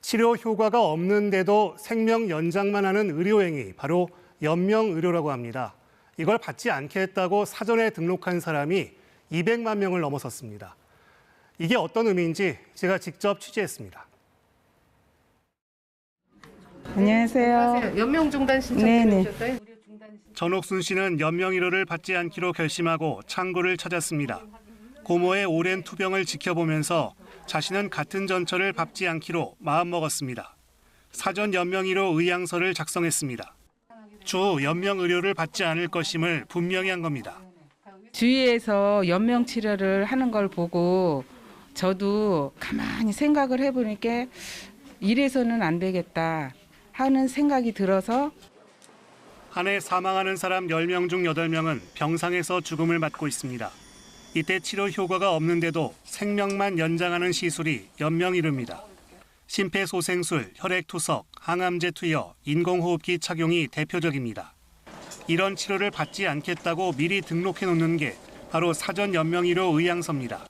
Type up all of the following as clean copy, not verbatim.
치료 효과가 없는데도 생명 연장만 하는 의료행위, 바로 연명의료라고 합니다. 이걸 받지 않겠다고 사전에 등록한 사람이 200만 명을 넘어섰습니다. 이게 어떤 의미인지 제가 직접 취재했습니다. 안녕하세요. 연명 중단 신청해주셨어요? 전옥순 씨는 연명의료를 받지 않기로 결심하고 창구를 찾았습니다. 고모의 오랜 투병을 지켜보면서 자신은 같은 전철을 밟지 않기로 마음먹었습니다. 사전 연명의료 의향서를 작성했습니다. 추후 연명의료를 받지 않을 것임을 분명히 한 겁니다. 주위에서 연명 치료를 하는 걸 보고 저도 가만히 생각을 해보니까 이래서는 안 되겠다 하는 생각이 들어서 한 해 사망하는 사람 10명 중 8명은 병상에서 죽음을 맞고 있습니다. 이때 치료 효과가 없는데도 생명만 연장하는 시술이 연명의료입니다. 심폐소생술, 혈액투석, 항암제 투여, 인공호흡기 착용이 대표적입니다. 이런 치료를 받지 않겠다고 미리 등록해 놓는 게 바로 사전 연명의료 의향서입니다.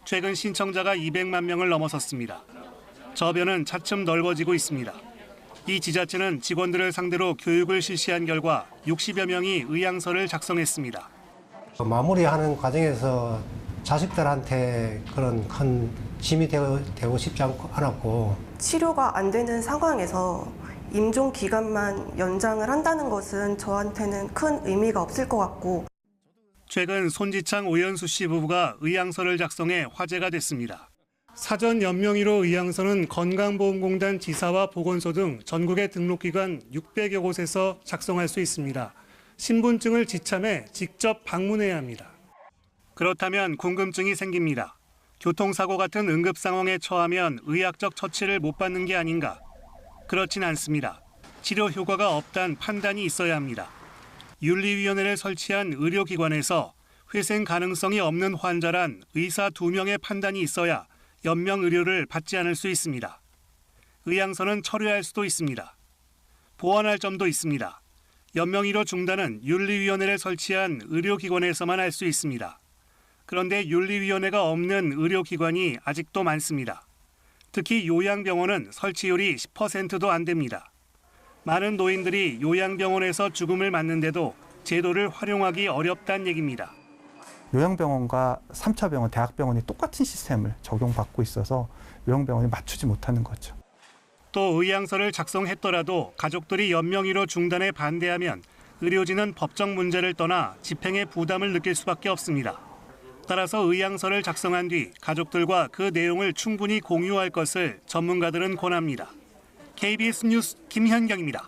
최근 신청자가 200만 명을 넘어섰습니다. 저변은 차츰 넓어지고 있습니다. 이 지자체는 직원들을 상대로 교육을 실시한 결과 60여 명이 의향서를 작성했습니다. 마무리하는 과정에서 자식들한테 그런 큰 짐이 되고 싶지 않았고, 치료가 안 되는 상황에서 임종 기간만 연장을 한다는 것은 저한테는 큰 의미가 없을 것 같고. 최근 손지창 오연수 씨 부부가 의향서를 작성해 화제가 됐습니다. 사전 연명의료 의향서는 건강보험공단 지사와 보건소 등 전국의 등록기관 600여 곳에서 작성할 수 있습니다. 신분증을 지참해 직접 방문해야 합니다. 그렇다면 궁금증이 생깁니다. 교통사고 같은 응급 상황에 처하면 의학적 처치를 못 받는 게 아닌가? 그렇진 않습니다. 치료 효과가 없다는 판단이 있어야 합니다. 윤리위원회를 설치한 의료기관에서 회생 가능성이 없는 환자란 의사 2명의 판단이 있어야 연명의료를 받지 않을 수 있습니다. 의향서는 철회할 수도 있습니다. 보완할 점도 있습니다. 연명의료 중단은 윤리위원회를 설치한 의료기관에서만 할 수 있습니다. 그런데 윤리위원회가 없는 의료기관이 아직도 많습니다. 특히 요양병원은 설치율이 10%도 안 됩니다. 많은 노인들이 요양병원에서 죽음을 맞는데도 제도를 활용하기 어렵다는 얘기입니다. 요양병원과 3차 병원, 대학병원이 똑같은 시스템을 적용받고 있어서 요양병원이 맞추지 못하는 거죠. 또 의향서를 작성했더라도 가족들이 연명의료 중단에 반대하면 의료진은 법적 문제를 떠나 집행의 부담을 느낄 수밖에 없습니다. 따라서 의향서를 작성한 뒤 가족들과 그 내용을 충분히 공유할 것을 전문가들은 권합니다. KBS 뉴스 김현경입니다.